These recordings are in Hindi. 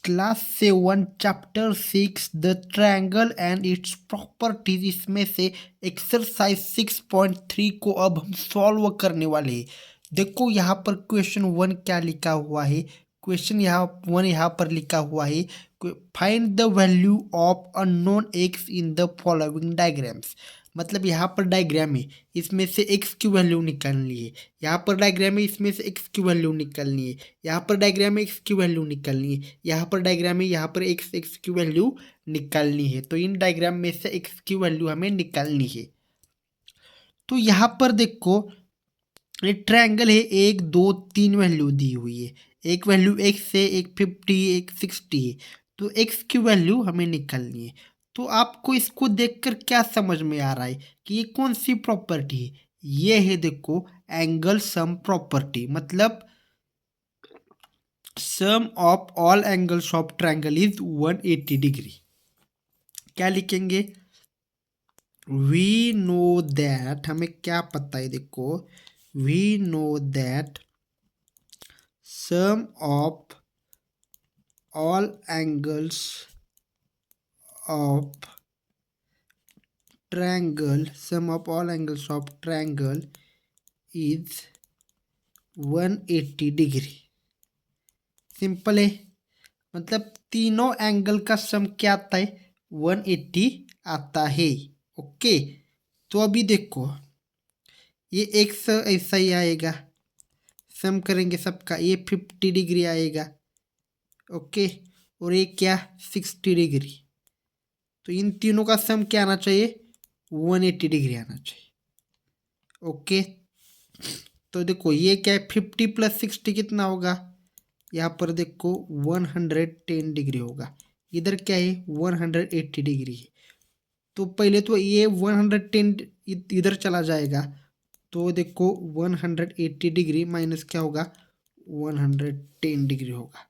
Class 7 chapter 6 the triangle and its properties, इसमें से एक्सरसाइज 6.3 को अब हम सॉल्व करने वाले हैं। देखो यहाँ पर क्वेश्चन 1 क्या लिखा हुआ है। क्वेश्चन यहाँ पर लिखा हुआ है, find the value of unknown x in the following diagrams. मतलब यहाँ पर डायग्राम है, इसमें से एक्स की वैल्यू निकालनी है। यहाँ पर डायग्राम है, इसमें से एक्स की वैल्यू निकालनी है। यहाँ पर डायग्राम में एक्स की वैल्यू निकालनी है। यहाँ पर डायग्राम में यहाँ पर एक्स की वैल्यू निकालनी है। तो इन डायग्राम में से एक्स की वैल्यू हमें निकालनी है। तो यहाँ पर देखो, ये ट्रायंगल है, 1 2 3 वैल्यू दी हुई है। एक वैल्यू एक्स है, एक 50, एक 60 है। तो एक्स की वैल्यू हमें निकालनी है। तो आपको इसको देखकर क्या समझ में आ रहा है कि ये कौन सी प्रॉपर्टी है? ये है देखो एंगल सम प्रॉपर्टी। मतलब sum of all angles of triangle is 180 degree. क्या लिखेंगे? वी नो दैट, हमें क्या पता है देखो, we know that sum of all angles of triangle, sum of all angles of triangle is 180 degree. Simple है, मतलब तीनों एंगल का सम क्या आता है? 180 आता है। ओके, तो अभी देखो, ये एक्स ऐसा ही आएगा, सम करेंगे सबका, ये 50 डिग्री आएगा। ओके, और ये क्या? 60 डिग्री। तो इन तीनों का सम क्या आना चाहिए? 180 डिग्री आना चाहिए। ओके, तो देखो ये क्या है, 50 + 60 कितना होगा? यहाँ पर देखो 110 डिग्री होगा। इधर क्या है? 180 डिग्री है। तो पहले तो ये 110 इधर चला जाएगा। तो देखो 180 डिग्री माइनस क्या होगा? 110 डिग्री होगा।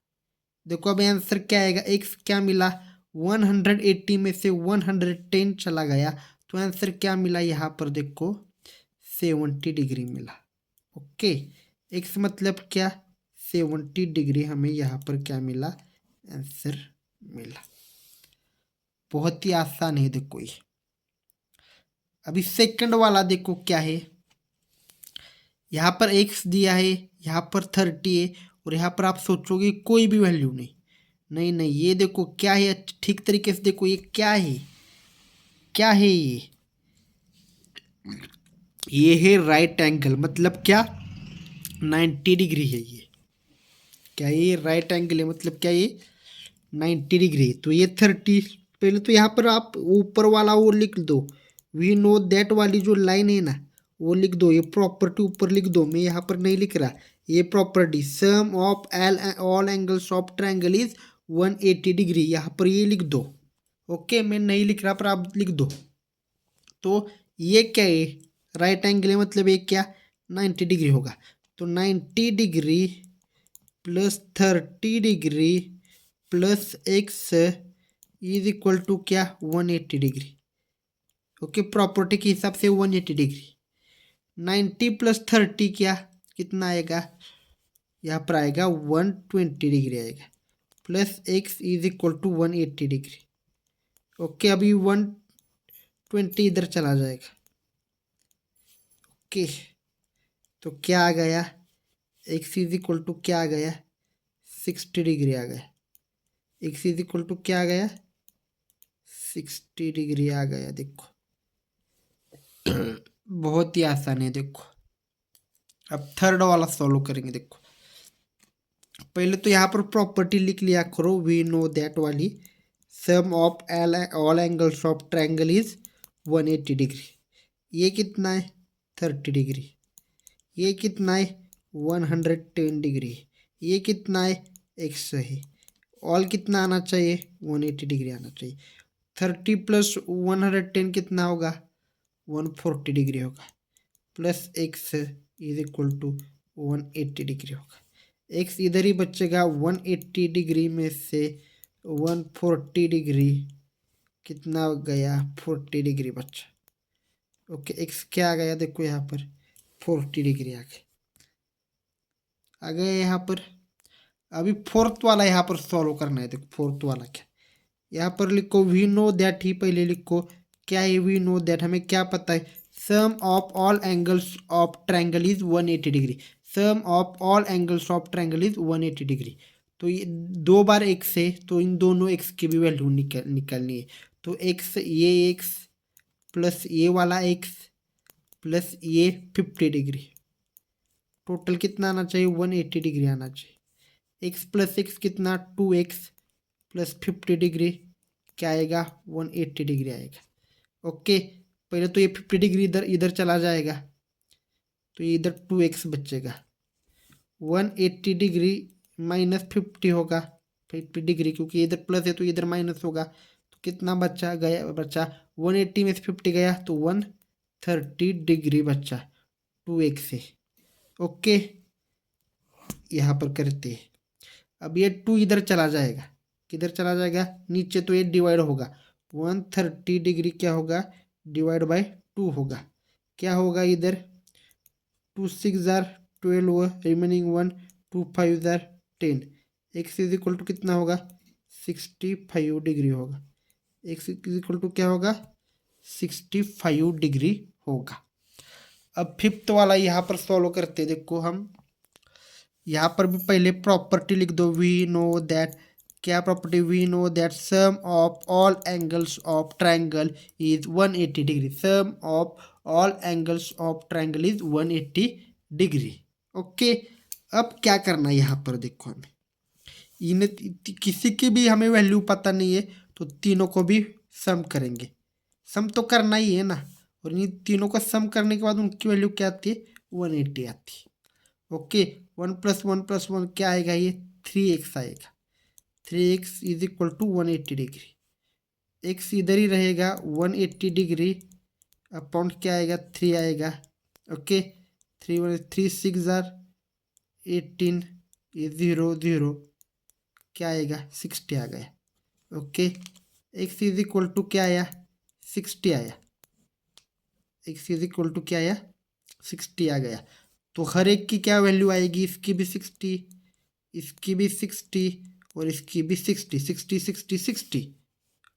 देखो अब आंसर क्या आएगा? एक्स क्या मिला? 180 में से 110 चला गया, तो आंसर क्या मिला? यहाँ पर देखो 70 डिग्री मिला। ओके, एक्स मतलब क्या? 70 डिग्री हमें यहाँ पर क्या मिला? आंसर मिला। बहुत ही आसान है देखो ये। अभी सेकंड वाला देखो क्या है। यहाँ पर एक्स दिया है, यहाँ पर 30 है, और यहाँ पर आप सोचोगे कोई भी वैल्यू नहीं। नहीं नहीं, ये देखो क्या है, ठीक तरीके से देखो, ये क्या है? क्या है ये है राइट एंगल। मतलब क्या? 90 डिग्री है ये। क्या ये राइट एंगल है? मतलब क्या ये 90 डिग्री? तो ये 30। पहले तो यहाँ पर आप ऊपर वाला वो लिख दो, वी नो दैट वाली जो लाइन है ना, वो लिख दो। ये प्रॉपर्टी ऊपर लिख दो, मैं यहाँ पर नहीं लिख रहा। ये property sum of all angles of triangle is 180 degree, यहाँ पर ये लिख दो। ओके, मैं नहीं लिख रहा पर आप लिख दो। तो ये क्या है? राइट एंगल है, मतलब ये क्या? 90 डिग्री होगा। तो 90 degree plus 30 degree plus x is equal to क्या? 180 डिग्री। ओके, प्रॉपर्टी के हिसाब से 180 डिग्री। 90 + 30 क्या कितना आएगा? यहाँ पर आएगा 120 डिग्री आएगा, plus x is equal to 180 degree. Okay, अभी 120 इधर चला जाएगा। ओके, तो क्या आ गया? एक्स इज इक्वल टू क्या आ गया? 60 डिग्री आ गया। एक्स इज इक्वल टू क्या आ गया? 60 डिग्री आ गया। देखो बहुत ही आसान है। देखो अब थर्ड वाला सॉल्व करेंगे। देखो पहले तो यहाँ पर प्रॉपर्टी लिख लिया करो, वी नो दैट वाली, sum of all angles of triangle is 180 degree. ये कितना है? 30 डिग्री। ये कितना है? 110 डिग्री। ये कितना है? एक्स है। ऑल कितना आना चाहिए? 180 डिग्री आना चाहिए। 30 + 110 कितना होगा? 140 डिग्री होगा, plus x is equal to 180 degree होगा। एक्स इधर ही बचेगा, 180 डिग्री में से 140 डिग्री कितना गया? 40 डिग्री बचा। ओके, एक्स क्या आ गया? देखो यहाँ पर 40 डिग्री आ गए, आ गया यहाँ पर। अभी फोर्थ वाला यहाँ पर सॉल्व करना है। देखो फोर्थ वाला क्या, यहाँ पर लिखो वी नो दैट, ही पहले लिखो क्या है, वी नो दैट हमें क्या पता है, sum of all angles of triangle is 180 degree. Sum of all angles of triangle is 180 degree. तो ये दो बार एक्स है तो इन दोनों एक्स की भी वैल्यू निकालनी है। तो एक्स, ये एक्स प्लस ये वाला एक्स प्लस ये 50 डिग्री, टोटल कितना आना चाहिए, 180 डिग्री आना चाहिए। एक्स प्लस एक्स कितना, 2x प्लस 50 डिग्री क्या आएगा, 180 डिग्री आएगा। ओके, पहले तो ये 50 डिग्री इधर इधर चला जाएगा तो ये इधर 2x बचेगा। 180 डिग्री माइनस 50 होगा, 50 डिग्री क्योंकि इधर प्लस है तो इधर माइनस होगा, तो कितना बचा, गया बचा 180 में से 50 गया तो 130 डिग्री बचा 2x से। ओके, यहाँ पर करते हैं। अब ये 2 इधर चला जाएगा, किधर चला जाएगा, नीचे, तो ये डिवाइड होगा 130 डिग्री क्या होगा, डिवाइड बाय 2 होगा। क्या होगा इधर, 2 6 जार 12, रिमेनिंग 1, 2 5 जार 10। एक्स इज इक्वल टू कितना होगा, 65 डिग्री होगा। एक्स इज इक्वल टू क्या होगा, 65 डिग्री होगा। अब फिफ्थ वाला यहाँ पर सॉल्व करते हैं। देखो हम यहाँ पर भी पहले प्रॉपर्टी लिख दो, वी नो दैट, क्या property, we know that sum of all angles of triangle is 180 degree. Sum of all angles of triangle is 180 degree. Okay, अब क्या करना है यहाँ पर, देखो हमें इन किसी की भी हमें वैल्यू पता नहीं है तो तीनों को भी सम करेंगे। सम तो करना ही है ना, और इन तीनों को सम करने के बाद उनकी वैल्यू क्या आती है, 180 आती है। ओके, 1 + 1 + 1 क्या आएगा, ये 3x आएगा। 3x is equal to 180 degree. x इधर ही रहेगा 180 डिग्री अपॉन क्या आएगा, 3 आएगा। ओके, 3 6 जार 18, ये 0 0 क्या आएगा, 60 आ गया। Okay, x is equal to क्या आया, 60 आया। x इज इक्वल टू क्या आया, 60 आ गया। तो हर एक की क्या वैल्यू आएगी, इसकी भी 60, इसकी भी 60 और इसकी भी 60, 60 60 60।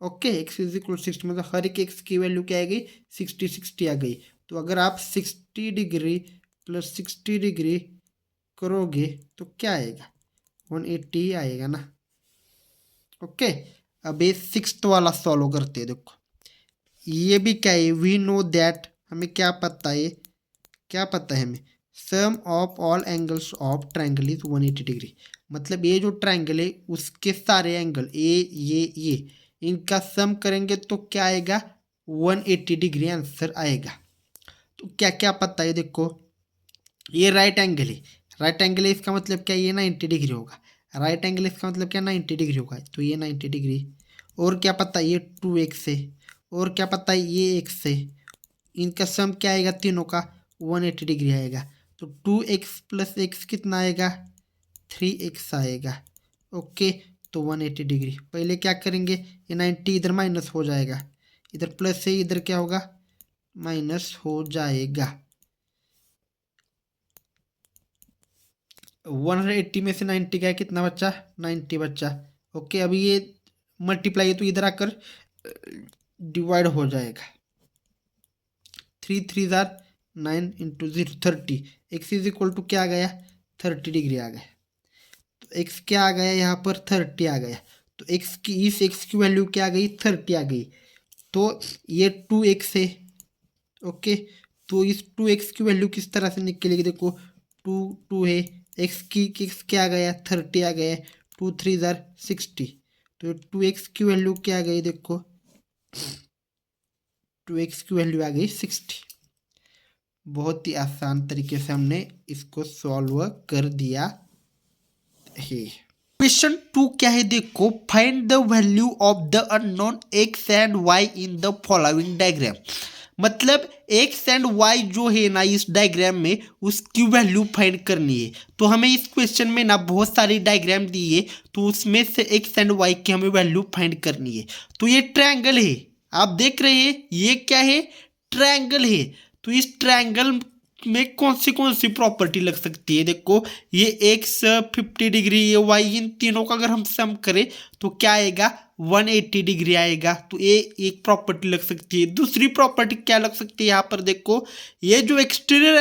ओके, एक्स इज इक्वल 60 मतलब हर एक एक्स की वैल्यू क्या आ गई, 60 60 आ गई। तो अगर आप 60 डिग्री प्लस 60 डिग्री करोगे तो क्या आएगा, 180 आएगा ना। ओके, अब ये सिक्स्थ वाला सॉल्व करते हैं। देखो ये भी क्या है, वी नो दैट, हमें क्या पता है, क्या पता है हमें, sum of all angles of triangle is 180 degree. मतलब ये जो ट्रायंगल है उसके सारे एंगल, ये इनका सम करेंगे तो क्या आएगा, 180 डिग्री आंसर आएगा। तो क्या क्या पता है, देखो ये राइट एंगल है, राइट एंगल है इसका मतलब क्या, ये 90 डिग्री होगा। राइट एंगल इसका मतलब क्या, 90 डिग्री होगा, तो ये 90 डिग्री। और क्या पता है, ये 2x है। और क्या पता है, ये x है। इनका सम क्या आएगा तीनों का, 180 डिग्री आएगा। तो 2x प्लस x कितना आएगा, 3x आएगा। ओके, तो 180 डिग्री। पहले क्या करेंगे, ये 90 इधर माइनस हो जाएगा, इधर प्लस है, इधर क्या होगा, माइनस हो जाएगा। 180 में से 90 गया, कितना बच्चा, 90 बच्चा। ओके, अभी ये मल्टीप्लाई है तो इधर आकर डिवाइड हो जाएगा। 3 3 जार 9 into 0 30। X is equal to क्या आ गया, 30 डिग्री आ गया। तो एक्स क्या आ गया यहाँ पर, 30 आ गया। तो एक्स की, इस एक्स की वैल्यू क्या आ गई, 30 आ गई। तो ये 2x है। ओके, तो इस 2x की वैल्यू किस तरह से निकलेगी, देखो 2 2 है, एक्स क्या आ गया, 30 आ गया। 2 3 जार 60। तो 2x की वैल्यू क्या आ गई, देखो 2x की वैल्यू आ गई 60। बहुत ही आसान तरीके से हमने इसको सॉल्व कर दिया है। क्वेश्चन 2 क्या है, देखो find the value of the unknown x and y in the following diagram. मतलब एक्स एंड वाई जो है ना इस डायग्राम में, उसकी वैल्यू फाइंड करनी है। तो हमें इस क्वेश्चन में ना बहुत सारी डायग्राम दी है, तो उसमें से एक्स एंड वाई की हमें वैल्यू फाइंड करनी है। तो ये ट्रायंगल है, आप देख रहे हैं ये क्या है, ट्रायंगल है। तो इस ट्रायंगल में कौन सी प्रॉपर्टी लग सकती है? देखो ये x 50 डिग्री, ये y, इन तीनों का अगर हम सम करें तो क्या आएगा? 180 डिग्री आएगा। तो ये एक प्रॉपर्टी लग सकती है। दूसरी प्रॉपर्टी क्या लग सकती है? यहाँ पर देखो ये जो एक्सटीरियर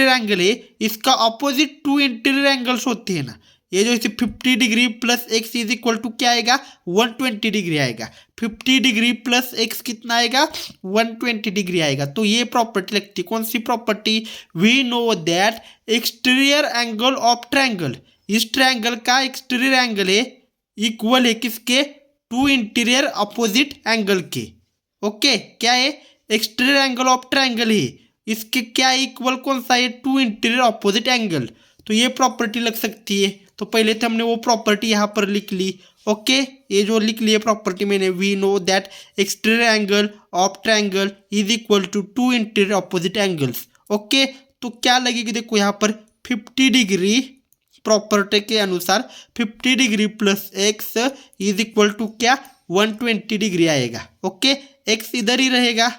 एंगल है इसका अपोजिट टू इंटीरियर एंगल्स होते हैं ना। ये जो इसे 50 degree plus x is equal to क्या आएगा? 120 डिग्री आएगा। 50 डिग्री प्लस एक्स कितना आएगा? 120 डिग्री आएगा। तो ये प्रॉपर्टी लगती है। कौन सी property? We know that exterior angle of triangle, इस ट्रायंगल का एक्सटीरियर एंगल है इक्वल है किसके? टू इंटीरियर अपोजिट एंगल के। ओके, क्या है? एक्सटीरियर एंगल ऑफ ट्रायंगल है, इसके क्या इक्वल कौन सा है? To interior opposite angle. तो ये प्रॉपर्टी लग सकती है। तो पहले तो हमने वो प्रॉपर्टी यहाँ पर लिख ली। ओके, ये जो लिख ली है प्रॉपर्टी मैंने, we know that exterior angle of triangle is equal to to interior opposite angles. Okay, तो क्या लगेगी? देखो यहाँ पर 50 डिग्री प्रॉपर्टी के अनुसार 50 degree plus x is equal to क्या? 120 डिग्री आएगा। ओके, एक्स इधर ही रहेगा,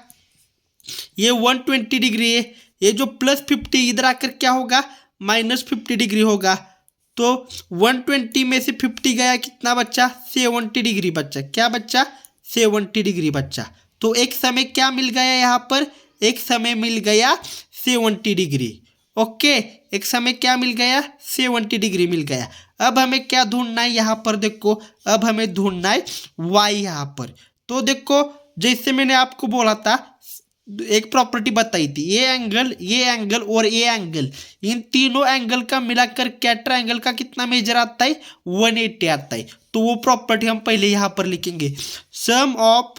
ये 120 डिग्री है। ये जो प्लस 50 इधर आकर क्या होगा? माइनस 50 डिग्री होगा। तो 120 में से 50 गया, कितना बच्चा? 70 डिग्री बच्चा। क्या बच्चा? 70 डिग्री बच्चा। तो एक समय क्या मिल गया यहाँ पर? एक समय मिल गया 70 डिग्री। ओके, एक समय क्या मिल गया? 70 डिग्री मिल गया। अब हमें क्या ढूंढना है यहाँ पर? देखो अब हमें ढूंढना है y यहाँ पर। तो देखो जैसे मैंने आपको बोला था, एक प्रॉपर्टी बताई थी, ये एंगल और ये एंगल, इन तीनों एंगल का मिलाकर क्या ट्रायंगल का कितना मेजर आता है? 180 आता है। तो वो प्रॉपर्टी हम पहले यहाँ पर लिखेंगे, sum of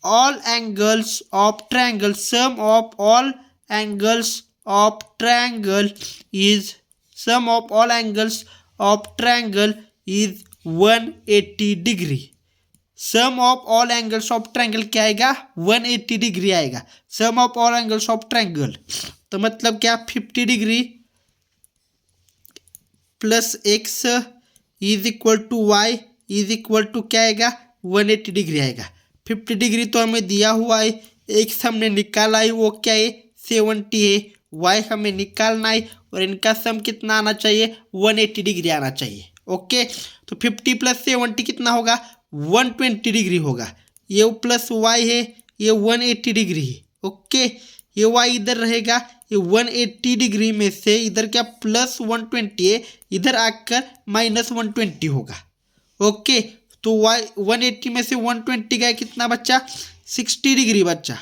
all angles of triangle, sum of all angles of triangle is 180 degree. Sum of all angles of triangle क्या आएगा? 180 डिग्री आएगा। Sum of all angles of triangle तो मतलब क्या? 50 degree plus x is equal to Y is equal to क्या आएगा? 180 डिग्री आएगा। 50 डिग्री तो हमें दिया हुआ है, एक्स हमने निकाला है, वो क्या है? 70 है। वाई हमें निकालना है और इनका सम कितना आना चाहिए? 180 डिग्री आना चाहिए। ओके, तो 50 प्लस 70 कितना होगा? 120 डिग्री होगा। ये प्लस वाई है, ये 180 डिग्री है। ओके, ये वाई इधर रहेगा, ये 180 डिग्री में से इधर क्या प्लस 120 है, इधर आकर माइनस 120 होगा। ओके, तो वाई 180 में से 120 गया, कितना बच्चा? 60 डिग्री बच्चा।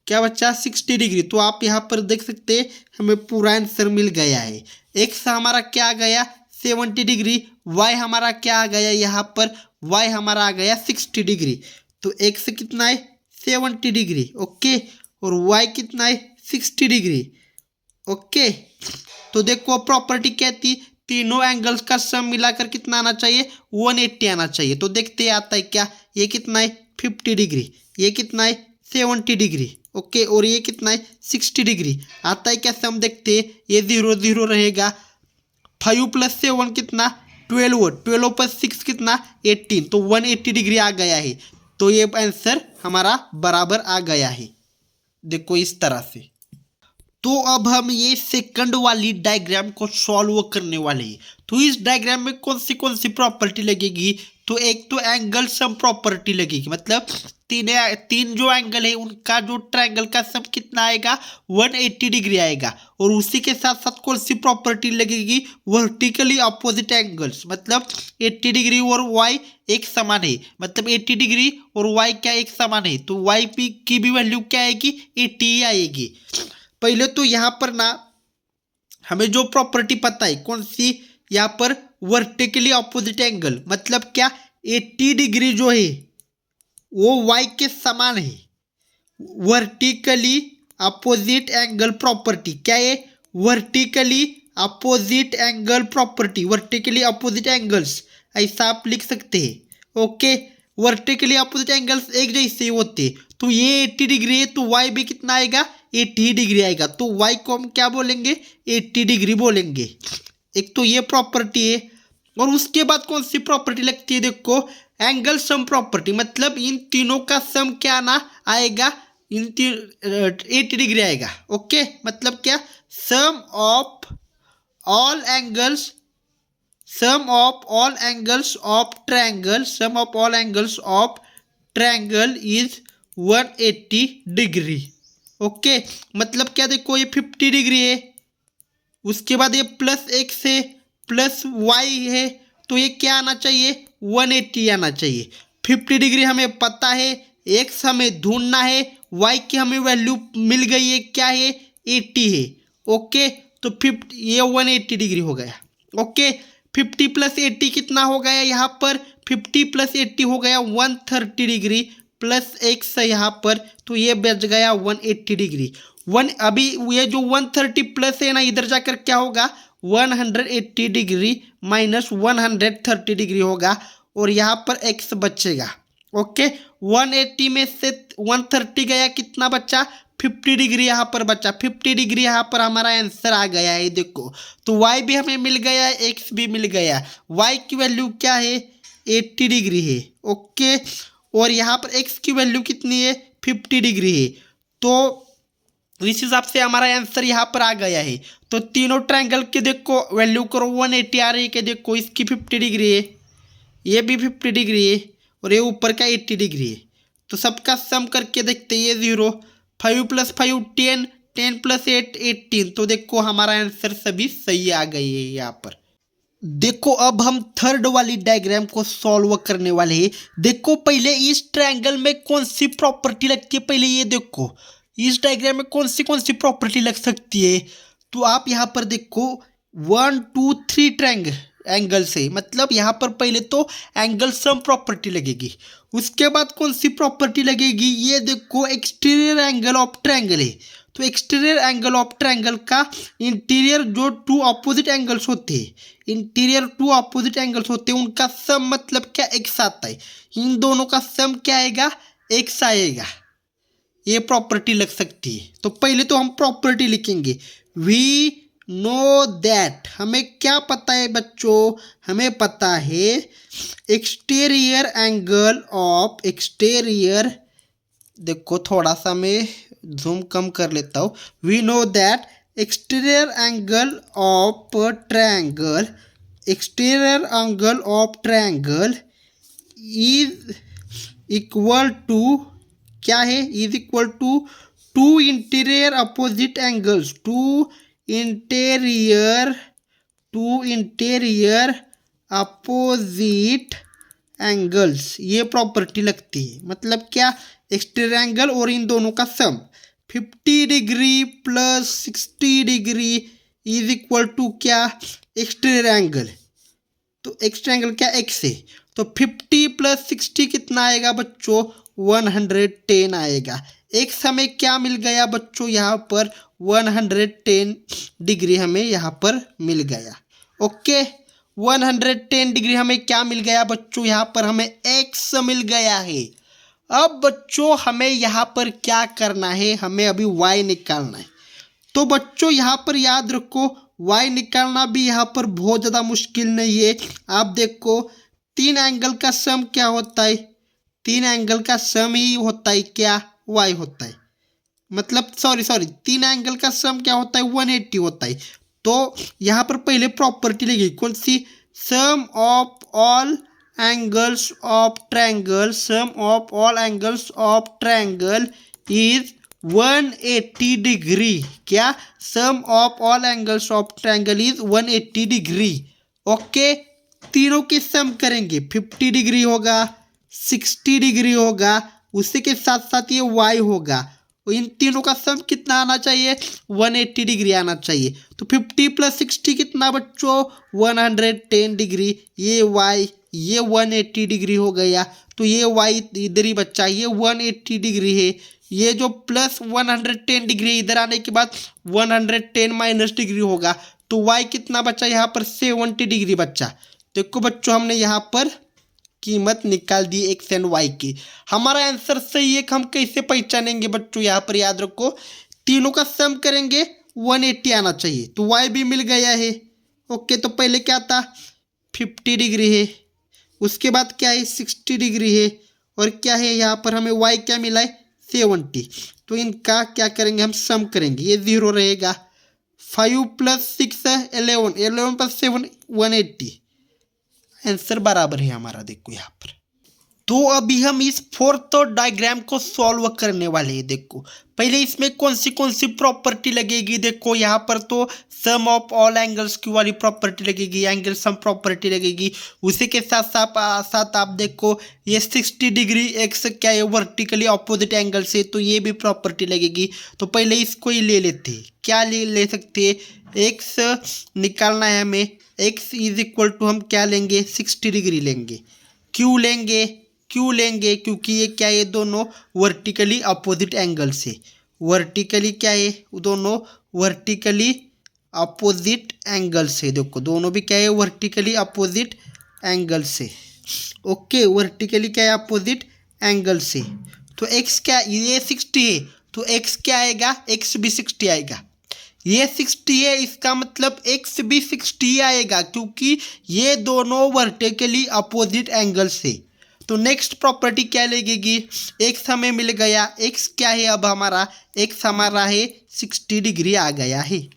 क्या बच्चा? 60 डिग्री। तो आप यहाँ पर देख सकते हैं हमें पूरा आंसर मिल गया है। एक्स हमारा क्या आ गया? 70 डिग्री। वाई हमारा क्या आ गया यहाँ पर? वाई हमारा आ गया 60 डिग्री। तो एक्स कितना है? 70 डिग्री। ओके, और वाई कितना है? 60 डिग्री। ओके, तो देखो प्रॉपर्टी क्या थी? तीनों एंगल्स का सम मिलाकर कितना आना चाहिए? 180 आना चाहिए। तो देखते हैं आता है क्या। ये कितना है? 50 डिग्री। ये कितना है? 70 डिग्री। ओके, और ये कितना है? 60 डिग्री। आता है क्या सम? देखते हैं। ये 0 0 रहेगा। 5 प्लस 7 कितना? 12। 12 प्लस 6 कितना? 18। तो 180 डिग्री आ गया है। तो ये आंसर हमारा बराबर आ गया है। देखो इस तरह से। तो अब हम ये सेकंड वाली डायग्राम को सॉल्व करने वाले हैं। तो इस डायग्राम में कौन सी प्रॉपर्टी लगेगी? तो एक तो एंगल सम प्रॉपर्टी लगेगी, मतलब तीन जो एंगल है उनका जो ट्रायंगल का सम कितना आएगा? 180 डिग्री आएगा। और उसी के साथ साथ कौन सी प्रॉपर्टी लगेगी? वर्टिकली अपोजिट एंगल्स, मतलब 80 डिग्री और वाई एक समान है, मतलब 80 डिग्री और वाई क्या एक समान है। तो वाई की भी वैल्यू क्या आएगी? 80 आएगी। पहले तो यहाँ पर ना हमें जो प्रॉपर्टी पता है कौन सी? यहाँ पर वर्टिकली अपोजिट एंगल, मतलब क्या? 80 डिग्री जो है वो y के समान है। वर्टिकली अपोजिट एंगल प्रॉपर्टी क्या है? Vertically opposite angle property, vertically opposite angles ऐसा आप लिख सकते हैं। ओके, वर्टिकली अपोजिट एंगल्स एक जैसे होते। तो ये 80 डिग्री है, तो y भी कितना आएगा? 80 डिग्री आएगा। तो y को हम क्या बोलेंगे? 80 डिग्री बोलेंगे। एक तो ये प्रॉपर्टी है। और उसके बाद कौन सी प्रॉपर्टी लगती है? देखो एंगल सम प्रॉपर्टी, मतलब इन तीनों का सम क्या ना आएगा? 80 डिग्री आएगा। ओके, मतलब क्या, sum of all angles, sum of all angles of triangle, sum of all angles of triangle is 180 degree. Okay, मतलब क्या, देखो ये 50 डिग्री है, उसके बाद ये प्लस एक्स है, प्लस वाई है, तो ये क्या आना चाहिए, 180 आना चाहिए। 50 डिग्री हमें पता है, एक्स हमें ढूंढना है, वाई की हमें वैल्यू मिल गई है, क्या है, 80 है। ओके, तो 50 ये 180 डिग्री हो गया। ओके, 50 प्लस 80 कितना हो गया यहाँ पर, 50 प्लस 80 हो गया 130 डिग्री, प्लस एक्स है यहाँ पर, तो ये बच गया 180 डिग्री। अभी ये जो 130 प्लस है ना, इधर जाकर क्या होगा, 180 डिग्री माइनस 130 डिग्री होगा, और यहाँ पर एक्स बचेगा। ओके, 180 में से 130 गया, कितना बचा, 50 डिग्री यहाँ पर बचा। 50 डिग्री यहाँ पर हमारा आंसर आ गया है, देखो। तो y भी हमें मिल गया, x भी मिल गया। y की वैल्यू क्या है, 80 डिग्री है। ओके, और यहाँ पर x की वैल्यू कितनी है, 50 डिग्री है। तो इस हिसाब से हमारा आंसर यहाँ पर आ गया है। तो तीनों ट्रायंगल के देखो वैल्यू करो, 180 आ रही है, कि देखो इसकी 50 डिग्री है, ये भी 50 डिग्री है, और ये ऊपर का 80 डिग्री है। तो सबका सम करके देखते हैं, ये 0, 5 प्लस 5 10, 10 प्लस 8 18। तो देखो हमारा आंसर सभी सही आ गई है यहाँ पर। देखो अब हम थर्ड वाली डायग्राम को सॉल्व करने वाले हैं। देखो पहले इस ट्रायंगल में कौन सी प्रॉपर्टी लगती है, पहले ये देखो इस डायग्राम में कौन सी प्रॉपर्टी लग सकती है। तो आप यहाँ पर देखो 1 2 3 ट्रायंगल एंगल से, मतलब यहाँ पर पहले तो एंगल सम प्रॉपर्टी लगेगी, उसके बाद कौन सी प्रॉपर्टी लगेगी, ये देखो एक्सटीरियर एंगल ऑफ ट्रायंगल है। तो एक्सटीरियर एंगल ऑफ ट्रायंगल का इंटीरियर जो टू अपोजिट एंगल्स होते हैं, इंटीरियर टू अपोजिट एंगल्स होते हैं, उनका सम मतलब क्या, एक्स आता है। इन दोनों का सम क्या आएगा, एक्स आएगा। ये प्रॉपर्टी लग सकती है। तो पहले तो हम प्रॉपर्टी लिखेंगे, वी नो दैट, हमें क्या पता है बच्चों, हमें पता है एक्सटीरियर एंगल ऑफ, एक्सटीरियर, देखो थोड़ा सा मैं जूम कम कर लेता हूँ। We know that exterior angle of triangle, exterior angle of triangle is equal to, क्या है, is equal to to interior opposite angles, to interior opposite angles, ये प्रॉपर्टी लगती है। मतलब क्या, एक्सटीरियर एंगल और इन दोनों का sum 50 degree plus 60 degree is equal to क्या, एक्सटीरियर एंगल। तो एक्सटीरियर एंगल क्या, एक्स है, तो 50 प्लस 60 कितना आएगा बच्चों, 110 आएगा। एक्स हमें क्या मिल गया बच्चों, यहाँ पर 110 डिग्री हमें यहाँ पर मिल गया। ओके, 110 डिग्री हमें क्या मिल गया बच्चों, यहाँ पर हमें एक्स मिल गया है। अब बच्चों हमें यहाँ पर क्या करना है, हमें अभी वाई निकालना है। तो बच्चों यहाँ पर याद रखो, वाई निकालना भी यहाँ पर बहुत ज़्यादा मुश्किल नहीं है। आप देखो 3 एंगल का सम क्या होता है, 3 एंगल का सम ही होता है क्या, वाई होता है। मतलब सॉरी 3 एंगल का सम क्या होता है, 180 होता है। तो यहाँ पर पहले प्रॉपर्टी लगेगी, कौन सी, sum of all angles of triangle, sum of all angles of triangle is 180 degree. क्या, sum of all angles of triangle is 180 degree. Okay, तीनों के सम करेंगे, 50 डिग्री होगा, 60 डिग्री होगा, उसी के साथ साथ ये वाई होगा। इन तीनों का सम कितना आना चाहिए, 180 डिग्री आना चाहिए। तो 50 प्लस 60 कितना बच्चों, 110 डिग्री। ये वाई, ये 180 डिग्री हो गया, तो ये वाई इधर ही बच्चा, ये 180 डिग्री है। ये जो प्लस 110 डिग्री इधर आने के बाद 110 माइनस डिग्री होगा, तो वाई कितना बचा यहाँ पर, 70 डिग्री बच्चा। देखो बच्चों हमने यहाँ पर कीमत निकाल दी एक्स एंड वाई की। हमारा आंसर सही है, हम कैसे पहचानेंगे बच्चों, यहाँ पर याद रखो तीनों का सम करेंगे 180 आना चाहिए। तो वाई भी मिल गया है। ओके, तो पहले क्या था, 50 डिग्री है, उसके बाद क्या है, 60 डिग्री है, और क्या है यहाँ पर हमें वाई क्या मिला है, 70। तो इनका क्या करेंगे, हम सम करेंगे, ये 0 रहेगा। 5 + 6 है 11, 11 + 7 180। आंसर बराबर है हमारा, देखो यहाँ पर। तो अभी हम इस फोर्थ डायग्राम को सॉल्व करने वाले हैं। देखो पहले इसमें कौन सी प्रॉपर्टी लगेगी, देखो यहाँ पर तो सम ऑफ ऑल एंगल्स की वाली प्रॉपर्टी लगेगी, एंगल सम प्रॉपर्टी लगेगी। उसी के साथ आप देखो ये 60 डिग्री एक्स क्या है, वर्टिकली अपोजिट एंगल से, तो ये भी प्रॉपर्टी लगेगी। तो पहले इसको ही ले लेते हैं, क्या ले सकते हैं, एक्स निकालना है हमें। एक्स इज इक्वल टू हम क्या लेंगे, 60 डिग्री लेंगे। क्यों लेंगे, क्योंकि ये क्या है, दोनों वर्टिकली अपोजिट एंगल से, वर्टिकली क्या है, दोनों वर्टिकली अपोजिट एंगल से। देखो दोनों भी क्या है, वर्टिकली अपोजिट एंगल से। ओके, वर्टिकली क्या है, अपोजिट एंगल से। तो एक्स क्या, ये 60 है तो एक्स क्या आएगा, एक्स भी 60 आएगा। ये 60 है, इसका मतलब एक्स भी 60 आएगा, क्योंकि ये दोनों वर्टिकली अपोजिट एंगल से। तो नेक्स्ट प्रॉपर्टी क्या लगेगी, एक्स हमें मिल गया, एक्स क्या है अब हमारा, एक्स हमारा है 60 डिग्री आ गया है।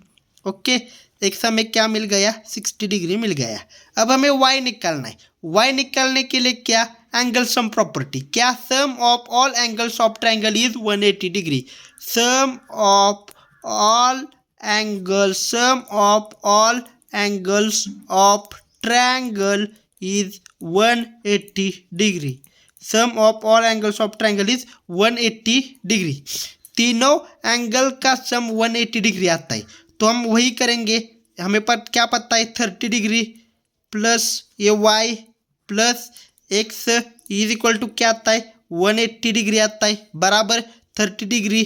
ओके, एक्स हमें क्या मिल गया, 60 डिग्री मिल गया। अब हमें वाई निकालना है। वाई निकालने के लिए क्या, एंगल सम प्रॉपर्टी, क्या, sum of all angles of triangle is 180 degree. Sum of all angles of triangle is 180 degree. Sum of all angles of triangle is 180 degree. तीनों एंगल का सम 180 डिग्री आता है। तो हम वही करेंगे, हमें क्या पता है, 30 डिग्री प्लस ये y plus x is equal to क्या आता है, 180 डिग्री आता है, बराबर 30 डिग्री।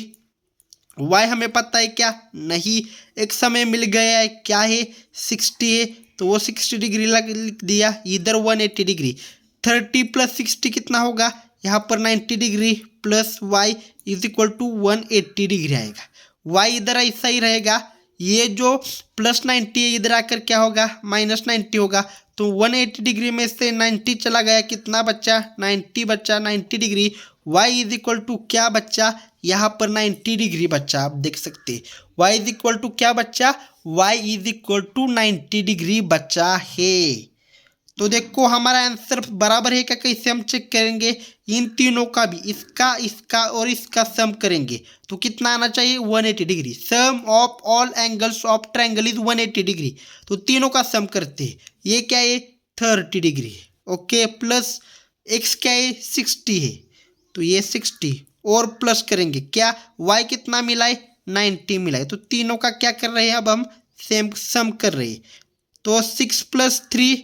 y हमें पता है क्या, नहीं, एक्स हमें मिल गया है, क्या है, 60 है, तो वो 60 डिग्री लिख दिया, इधर 180 डिग्री। 30 + 60 कितना होगा, यहाँ पर 90 degree plus y is equal to 180 degree आएगा। y इधर ऐसा ही रहेगा, ये जो +90 है इधर आकर क्या होगा, -90 होगा। तो 180 डिग्री में से 90 चला गया, कितना बच्चा, 90 बच्चा, 90 degree. y is equal to क्या बच्चा, यहाँ पर 90 डिग्री बच्चा, आप देख सकते हैं। y इज इक्वल टू क्या बच्चा, y is equal to 90 degree बच्चा है। तो देखो हमारा आंसर बराबर है क्या, कैसे हम चेक करेंगे, इन तीनों का भी, इसका और इसका सम करेंगे तो कितना आना चाहिए, 180 degree. Sum of all angles of triangle is 180 degree. तो तीनों का सम करते हैं, ये क्या है, 30 डिग्री। ओके, प्लस एक्स क्या है, 60 है, तो ये 60 और प्लस करेंगे क्या, y कितना मिला है, 90 मिला है। तो तीनों का क्या कर रहे हैं, अब हम सेम सम कर रहे हैं। तो 6 + 3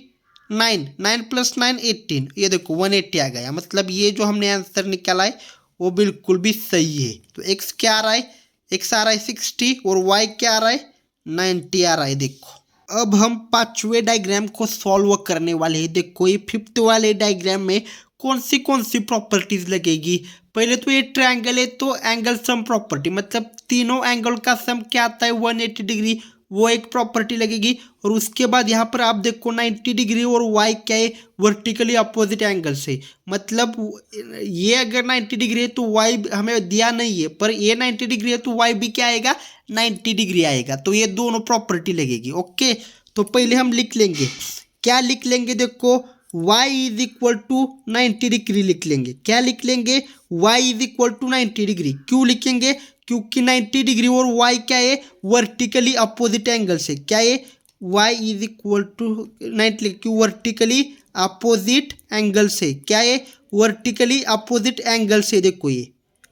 9, 9 + 9 18, ये देखो 180 आ गया। मतलब ये जो हमने आंसर निकाला है वो बिल्कुल भी सही है। तो x क्या आ रहा है, x आ रहा है 60 और y क्या आ रहा है, 90 आ रहा है। देखो अब हम पांचवें डायग्राम को सॉल्व करने वाले हैं। देखो ये फिफ्थ वाले डायग्राम में कौन सी प्रॉपर्टीज लगेगी। पहले तो ये ट्रायंगल है तो एंगल सम प्रॉपर्टी, मतलब तीनों एंगल का सम क्या आता है, 180 डिग्री, वो एक प्रॉपर्टी लगेगी। और उसके बाद यहाँ पर आप देखो 90 डिग्री और y क्या है, वर्टिकली अपोजिट एंगल से, मतलब ये अगर 90 डिग्री है तो y हमें दिया नहीं है, पर ये 90 डिग्री है तो y भी क्या आएगा, 90 डिग्री आएगा। तो ये दोनों प्रॉपर्टी लगेगी। ओके, तो पहले हम लिख लेंगे, क्या लिख लेंगे, देखो y is equal to 90 degree लिख लेंगे। क्या लिख लेंगे, y is equal to 90 degree. क्यों लिखेंगे, क्योंकि 90 डिग्री और y क्या है, वर्टिकली अपोजिट एंगल से, क्या है, y इज इक्वल टू 90, क्यों, वर्टिकली अपोजिट एंगल से, क्या है, वर्टिकली अपोजिट एंगल से। देखो ये,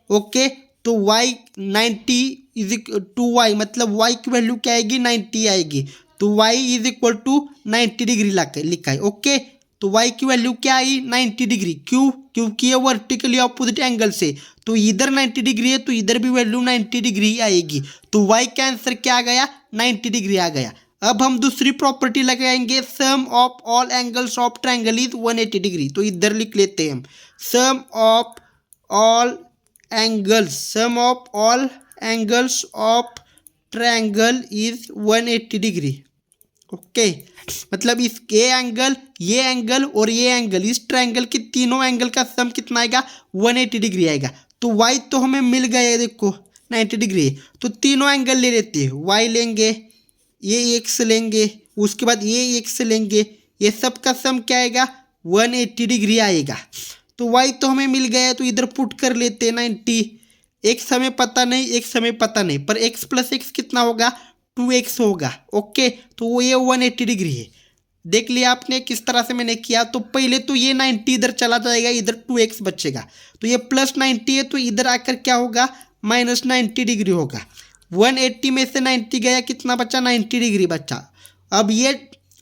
ओके, तो y 90 इज टू y, मतलब y की वैल्यू क्या आएगी, 90 आएगी। तो y is equal to 90 degree लिखा है। ओके, तो y की वैल्यू क्या आई, 90 डिग्री। क्यों, क्योंकि ये वर्टिकली अपोजिट एंगल से, तो इधर 90 डिग्री है तो इधर भी वैल्यू 90 डिग्री आएगी। तो y का आंसर क्या आ गया, 90 डिग्री आ गया। अब हम दूसरी प्रॉपर्टी लगाएंगे, sum of all angles of triangle is 180 degree. तो इधर लिख लेते हैं हम, sum of all angles of triangle is 180 degree. Okay, मतलब इस ये एंगल और ये एंगल, इस ट्रायंगल के तीनों एंगल का सम कितना आएगा, 180 डिग्री आएगा। तो y तो हमें मिल गया है, देखो 90 डिग्री। तो तीनों एंगल ले लेते हैं, y लेंगे, ये x लेंगे, उसके बाद ये x लेंगे, ये सब का सम क्या आएगा 180 डिग्री आएगा। तो y तो हमें मिल गया है, तो इधर पुट कर लेते हैं 90। x हमें पता नहीं, x हमें पता नहीं, पर x प्लस एक्स कितना होगा 2x होगा। ओके, तो वो ये 180 डिग्री है। देख लिया आपने किस तरह से मैंने किया। तो पहले तो ये 90 इधर चला जाएगा, इधर 2x बचेगा। तो ये प्लस 90 है, तो इधर आकर क्या होगा माइनस 90 डिग्री होगा। 180 में से 90 गया, कितना बचा 90 डिग्री बचा। अब ये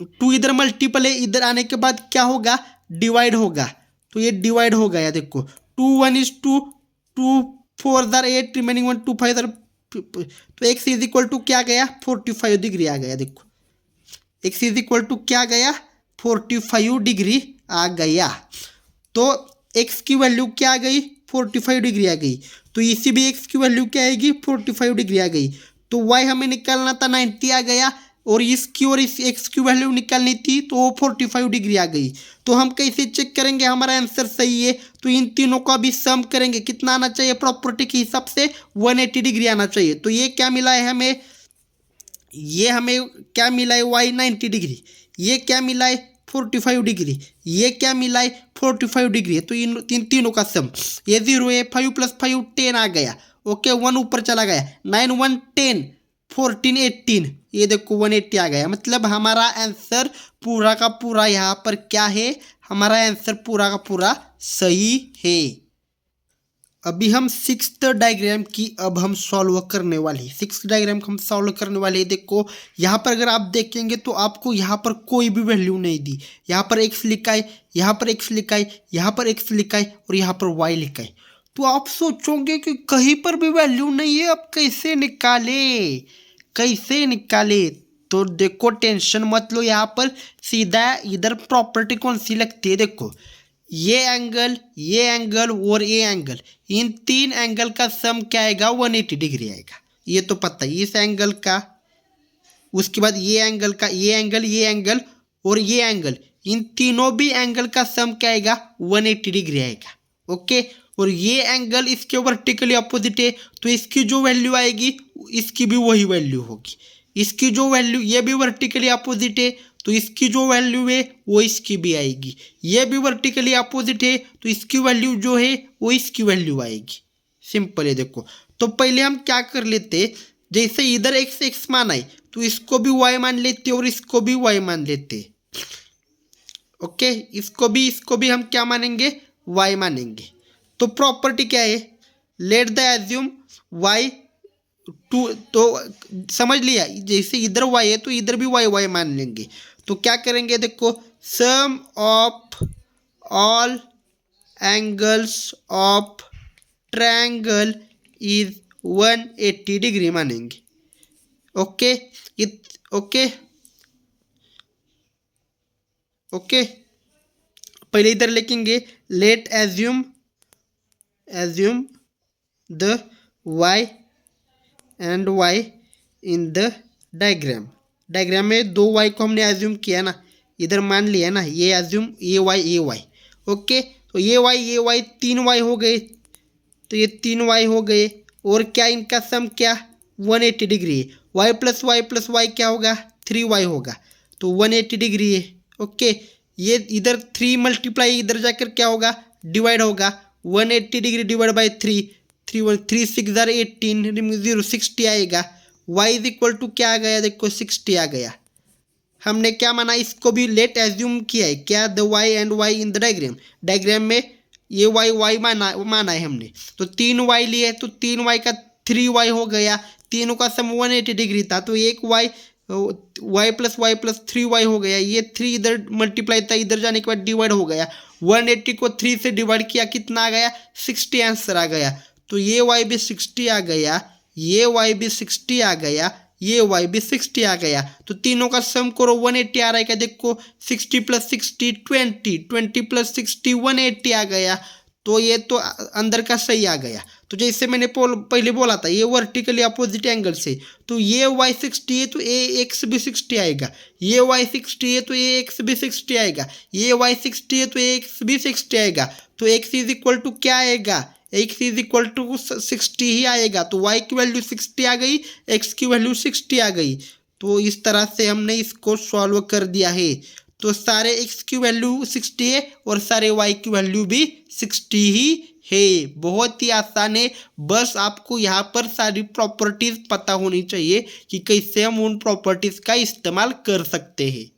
2 इधर मल्टीपल है, इधर आने के बाद क्या होगा डिवाइड होगा। तो ये डिवाइड हो गया, देखो 2 1 is 2, 2 4 are 8, रिमेनिंग 1 2 5 are। तो x इज इक्वल टू क्या गया 45 डिग्री आ गया। देखो x इज इक्वल टू क्या गया 45 डिग्री आ गया। तो x की वैल्यू क्या आ गई 45 डिग्री आ गई। तो इसी भी x की वैल्यू क्या आएगी 45 डिग्री आ गई। तो y हमें निकालना था 90 आ गया, और इसकी और इस x की वैल्यू निकालनी थी, तो वो 45 डिग्री आ गई। तो हम कैसे चेक करेंगे हमारा आंसर सही है। तो इन तीनों का भी सम करेंगे, कितना आना चाहिए प्रॉपर्टी के हिसाब से 180 डिग्री आना चाहिए। तो ये क्या मिला है हमें, ये हमें क्या मिला है y 90 डिग्री, ये क्या मिला है 45 डिग्री, ये क्या मिला है 45 डिग्री। तो इन तीनों का सम, ये 0 है, 5 + 5 10 आ गया। ओके, 1 ऊपर चला गया, 9 1 10, 14 18, ये देखो 180 आ गया। मतलब हमारा आंसर पूरा का पूरा यहाँ पर क्या है, हमारा आंसर पूरा का पूरा सही है। अभी हम 6th डायग्राम की अब हम सॉल्व करने वाले हैं। 6th डायग्राम को हम सॉल्व करने वाले हैं। देखो यहाँ पर अगर आप देखेंगे तो आपको यहाँ पर कोई भी वैल्यू नहीं दी। यहाँ पर x लिखा है, यहाँ पर x लिखा है, यहाँ पर x लिखा है, और यहाँ पर y लिखा है। तो आप सोचोगे कि कहीं पर भी वैल्यू नहीं है, अब कैसे निकाले, कैसे निकाले। तो देखो टेंशन मत लो, यहाँ पर सीधा इधर प्रॉपर्टी कौन सी लगती है, देखो ये एंगल और ये एंगल, इन तीन एंगल का सम क्या आएगा 180 डिग्री आएगा। ये तो पता है, इस एंगल का, उसके बाद ये एंगल का, ये एंगल और ये एंगल, इन तीनों भी एंगल का सम क्या आएगा 180 डिग्री आएगा। ओके, और ये एंगल इसके वर्टिकली अपोजिट है, तो इसकी जो वैल्यू आएगी इसकी भी वही वैल्यू होगी। इसकी जो वैल्यू, ये भी वर्टिकली अपोजिट है, तो इसकी जो वैल्यू है वो इसकी भी आएगी। ये भी वर्टिकली अपोजिट है, तो इसकी वैल्यू जो है वो इसकी वैल्यू आएगी। सिंपल है। देखो तो पहले हम क्या कर लेते, जैसे इधर x x माना है तो इसको भी y मान लेते और इसको भी y मान लेते। ओके, इसको भी हम क्या मानेंगे y मानेंगे। तो प्रॉपर्टी क्या है, let the assume y to, तो समझ लिया, जैसे इधर y है तो इधर भी y मान लेंगे। तो क्या करेंगे, देखो sum of all angles of triangle is 180 degree मानेंगे। ओके, ओके ओके, पहले इधर लिखेंगे let assume the y and y in the diagram में दो y को हमने एज्यूम किया ना, इधर मान लिया ना, ये एज्यूम ये y। ओके, तो ये y 3 y हो गए, तो ये 3 y हो गए, और क्या इनका सम क्या 180 डिग्री है। y प्लस y क्या होगा 3y होगा, तो 180 डिग्री है। ओके, ये इधर 3 मल्टीप्लाई इधर जाकर क्या होगा डिवाइड होगा, 180 डिग्री डिवाइड बाई 3, 3 6 18, 0 60 आएगा। y इज इक्वल टू क्या आ गया, देखो 60 आ गया। हमने क्या माना, इसको भी लेट एज्यूम किया है, क्या the y and y in the diagram में ये y माना है हमने। तो 3 y लिए, तो 3 y का 3 y हो गया, तीनों का सम 180 डिग्री था, तो एक y प्लस 3 y हो गया। ये 3 इधर मल्टीप्लाई था, इधर जाने के बाद डिवाइड हो गया, 180 को 3 से डिवाइड किया, कितना आ गया 60 आंसर आ गया। तो ये y भी 60 आ गया, ये y भी 60 आ गया, ये y भी 60 आ गया। तो तीनों का सम करो 180 आ रहा है क्या, देखो 60 + 60 20, 20 + 60 180 आ गया। तो ये तो अंदर का सही आ गया। तो जैसे मैंने पहले बोला था, ये वर्टिकली अपोजिट एंगल से, तो ये y 60 है तो ये x भी 60 आएगा, ये y 60 है तो ये x भी 60 आएगा, ये y 60 है तो ये x भी 60 आएगा। तो x इज इक्वल टू क्या आएगा, एक्स इज इक्वल टू 60 ही आएगा, तो वाई की वैल्यू 60 आ गई, एक्स की वैल्यू 60 आ गई। तो इस तरह से हमने इसको सॉल्व कर दिया है। तो सारे एक्स की वैल्यू 60 है और सारे वाई की वैल्यू भी 60 ही है। बहुत ही आसान है, बस आपको यहाँ पर सारी प्रॉपर्टीज पता होनी चाहिए कि कैसे हम उन प्रॉपर्टीज का इस्तेमाल कर सकते हैं।